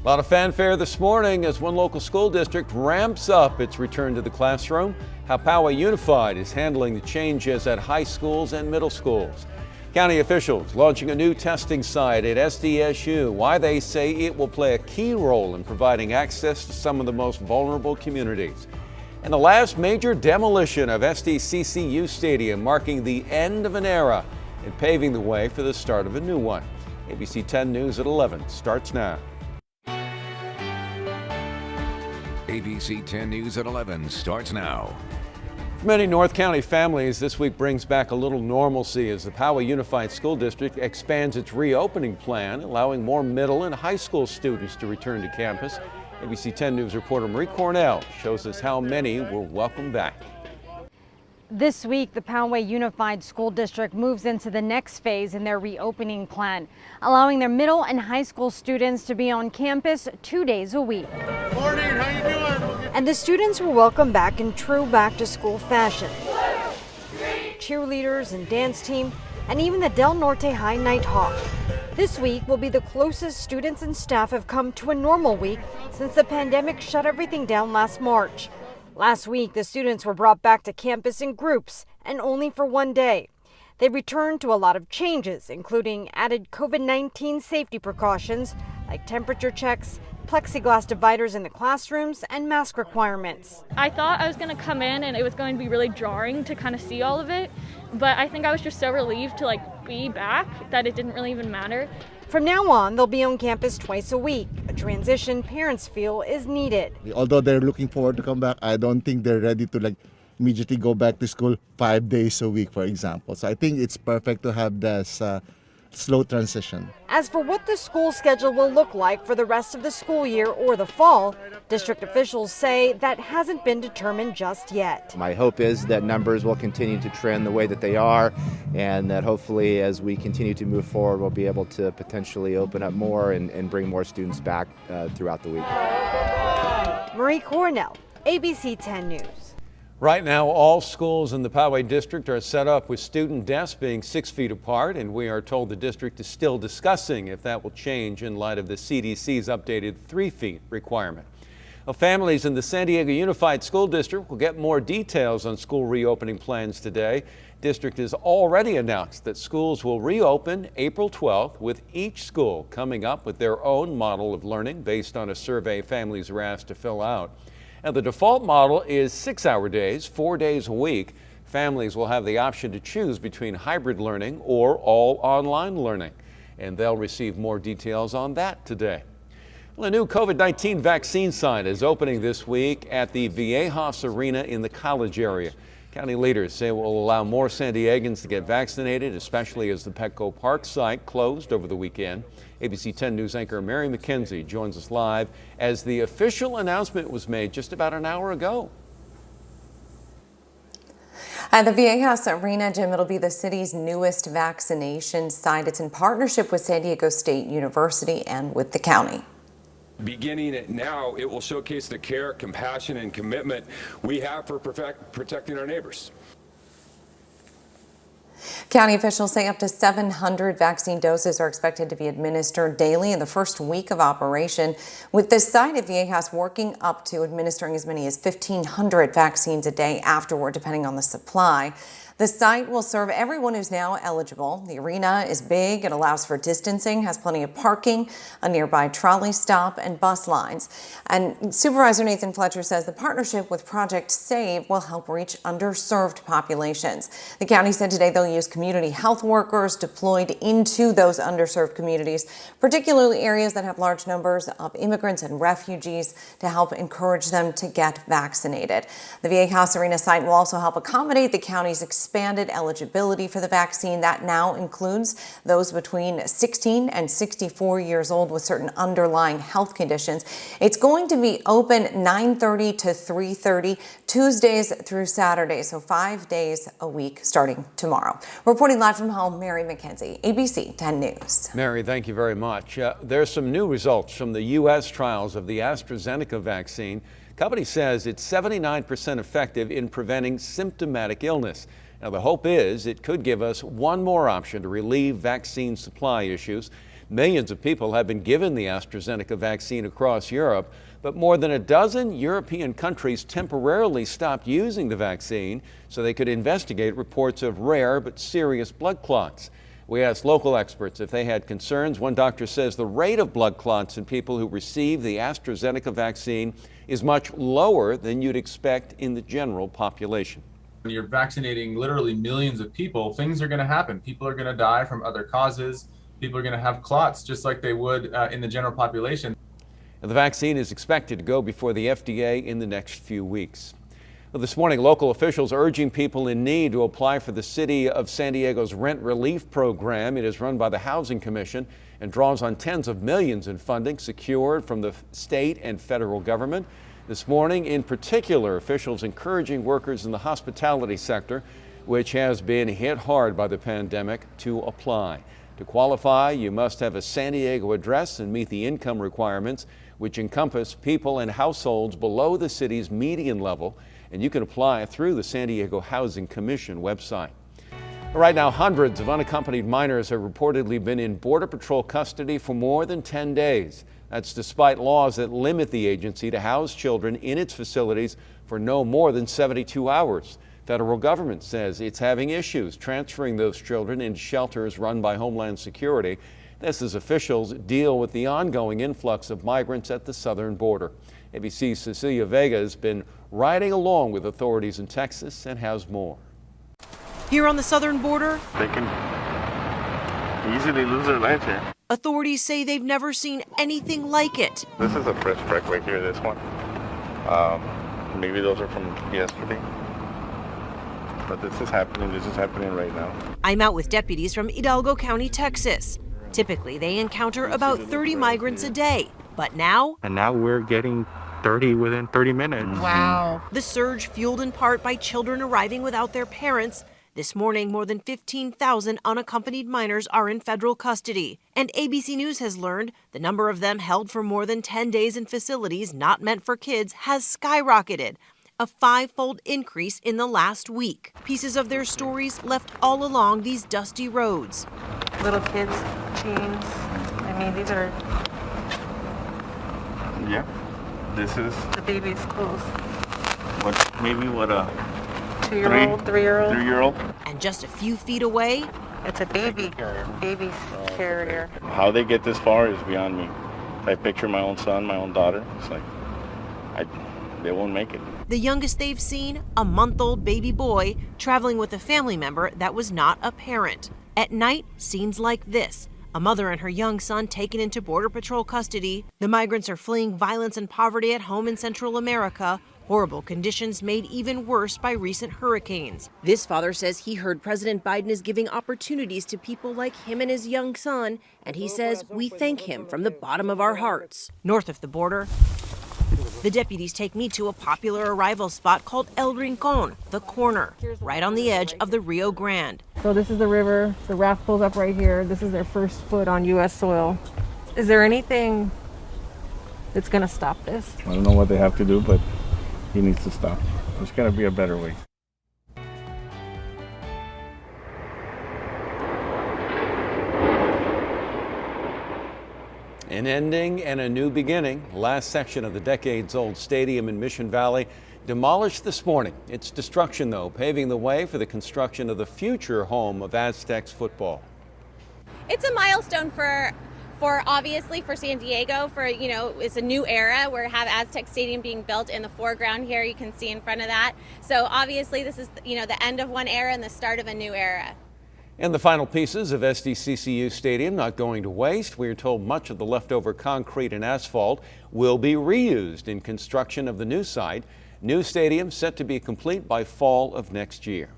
A lot of fanfare this morning as one local school district ramps up its return to the classroom. How Poway Unified is handling the changes at high schools and middle schools. County officials launching a new testing site at SDSU. Why they say it will play a key role in providing access to some of the most vulnerable communities. And the last major demolition of SDCCU Stadium, marking the end of an era and paving the way for the start of a new one. ABC 10 News at 11 starts now. ABC 10 News at 11 starts now. For many North County families, this week brings back a little normalcy as the Poway Unified School District expands its reopening plan, allowing more middle and high school students to return to campus. ABC 10 News reporter Marie Cornell shows us how many were welcomed back. This week, the Poway Unified School District moves into the next phase in their reopening plan, allowing their middle and high school students to be on campus 2 days a week. Morning, how you doing? And the students were welcomed back in true back-to-school fashion. Cheerleaders and dance team, and even the Del Norte High Nighthawk. This week will be the closest students and staff have come to a normal week since the pandemic shut everything down last March. Last week, the students were brought back to campus in groups and only for one day. They returned to a lot of changes, including added COVID-19 safety precautions like temperature checks, plexiglass dividers in the classrooms, and mask requirements. I thought I was going to come in and it was going to be really jarring to kind of see all of it, but I think I was just so relieved to be back that it didn't really even matter. From now on, they'll be on campus twice a week, a transition parents feel is needed. Although they're looking forward to come back, I don't think they're ready to immediately go back to school 5 days a week, for example. So I think it's perfect to have this slow transition. As for what the school schedule will look like for the rest of the school year or the fall, district officials say that hasn't been determined just yet. My hope is that numbers will continue to trend the way that they are, and that hopefully as we continue to move forward, we'll be able to potentially open up more and bring more students back throughout the week. Marie Cornell, ABC 10 News. Right now, all schools in the Poway district are set up with student desks being 6 feet apart, and we are told the district is still discussing if that will change in light of the CDC's updated 3 feet requirement. Well, families in the San Diego Unified School District will get more details on school reopening plans today. District has already announced that schools will reopen April 12th, with each school coming up with their own model of learning based on a survey families were asked to fill out. Now, the default model is 6-hour days, 4 days a week. Families will have the option to choose between hybrid learning or all online learning, and they'll receive more details on that today. Well, a new COVID-19 vaccine site is opening this week at the Viejas Arena in the College area. County leaders say it will allow more San Diegans to get vaccinated, especially as the Petco Park site closed over the weekend. ABC 10 News anchor Mary McKenzie joins us live as the official announcement was made just about an hour ago. At the Viejas Arena, Jim, it'll be the city's newest vaccination site. It's in partnership with San Diego State University and with the county. Beginning it now, it will showcase the care, compassion, and commitment we have for protecting our neighbors. County officials say up to 700 vaccine doses are expected to be administered daily in the first week of operation, with this site at Viejas working up to administering as many as 1,500 vaccines a day afterward, depending on the supply. The site will serve everyone who's now eligible. The arena is big, it allows for distancing, has plenty of parking, a nearby trolley stop, and bus lines. And Supervisor Nathan Fletcher says the partnership with Project SAVE will help reach underserved populations. The county said today they'll use community health workers deployed into those underserved communities, particularly areas that have large numbers of immigrants and refugees, to help encourage them to get vaccinated. The Viejas Arena site will also help accommodate the county's expanded eligibility for the vaccine. That now includes those between 16 and 64 years old with certain underlying health conditions. It's going to be open 9:30 to 3:30 Tuesdays through Saturdays, so 5 days a week starting tomorrow. Reporting live from home, Mary McKenzie, ABC 10 News. Mary, thank you very much. There's some new results from the U.S. trials of the AstraZeneca vaccine. Company says it's 79% effective in preventing symptomatic illness. Now, the hope is it could give us one more option to relieve vaccine supply issues. Millions of people have been given the AstraZeneca vaccine across Europe, but more than a dozen European countries temporarily stopped using the vaccine so they could investigate reports of rare but serious blood clots. We asked local experts if they had concerns. One doctor says the rate of blood clots in people who receive the AstraZeneca vaccine is much lower than you'd expect in the general population. When you're vaccinating literally millions of people, things are going to happen. People are going to die from other causes. People are going to have clots just like they would in the general population. And the vaccine is expected to go before the FDA in the next few weeks. Well, this morning, local officials urging people in need to apply for the City of San Diego's rent relief program. It is run by the Housing Commission and draws on tens of millions in funding secured from the state and federal government. This morning, in particular, officials encouraging workers in the hospitality sector, which has been hit hard by the pandemic, to apply. To qualify, you must have a San Diego address and meet the income requirements, which encompass people and households below the city's median level, and you can apply through the San Diego Housing Commission website. Right now, hundreds of unaccompanied minors have reportedly been in Border Patrol custody for more than 10 days. That's despite laws that limit the agency to house children in its facilities for no more than 72 hours. Federal government says it's having issues transferring those children into shelters run by Homeland Security. This as officials deal with the ongoing influx of migrants at the southern border. ABC's Cecilia Vega has been riding along with authorities in Texas and has more. Here on the southern border, They can easily lose their lives here. authorities say they've never seen anything like it. This is a fresh wreck right here, this one. Maybe those are from yesterday. But this is happening right now. I'm out with deputies from Hidalgo County, Texas. Typically, they encounter about 30 migrants a day, but now... And now we're getting 30 within 30 minutes. Wow. The surge fueled in part by children arriving without their parents. This morning, more than 15,000 unaccompanied minors are in federal custody. And ABC News has learned the number of them held for more than 10 days in facilities not meant for kids has skyrocketed, a 5-fold increase in the last week. Pieces of their stories left all along these dusty roads. Little kids, teens. I mean, these are Yeah. This is the baby's clothes. maybe what a 2-year-old, 3-year-old. 3-year-old. And just a few feet away, It's a baby's carrier. How they get this far is beyond me. I picture my own son, my own daughter. It's like, they won't make it. the youngest they've seen, a month-old baby boy traveling with a family member that was not a parent. At night, scenes like this. A mother and her young son taken into Border Patrol custody. The migrants are fleeing violence and poverty at home in Central America. Horrible conditions made even worse by recent hurricanes. This father says he heard President Biden is giving opportunities to people like him and his young son, and he says we thank him from the bottom of our hearts. North of the border, the deputies take me to a popular arrival spot called El Rincon, the corner, right on the edge of the Rio Grande. So this is the river. The raft pulls up right here. This is their first foot on U.S. soil. Is there anything that's going to stop this? I don't know what they have to do, but he needs to stop. There's got to be a better way. An ending and a new beginning. Last section of the decades-old stadium in Mission Valley demolished this morning. Its destruction, though, paving the way for the construction of the future home of Aztecs football. It's a milestone for obviously for San Diego, it's a new era. We have Aztec Stadium being built in the foreground here. You can see in front of that. So obviously this is, the end of one era and the start of a new era. And the final pieces of SDCCU Stadium not going to waste. We are told much of the leftover concrete and asphalt will be reused in construction of the new site. New stadium set to be complete by fall of next year.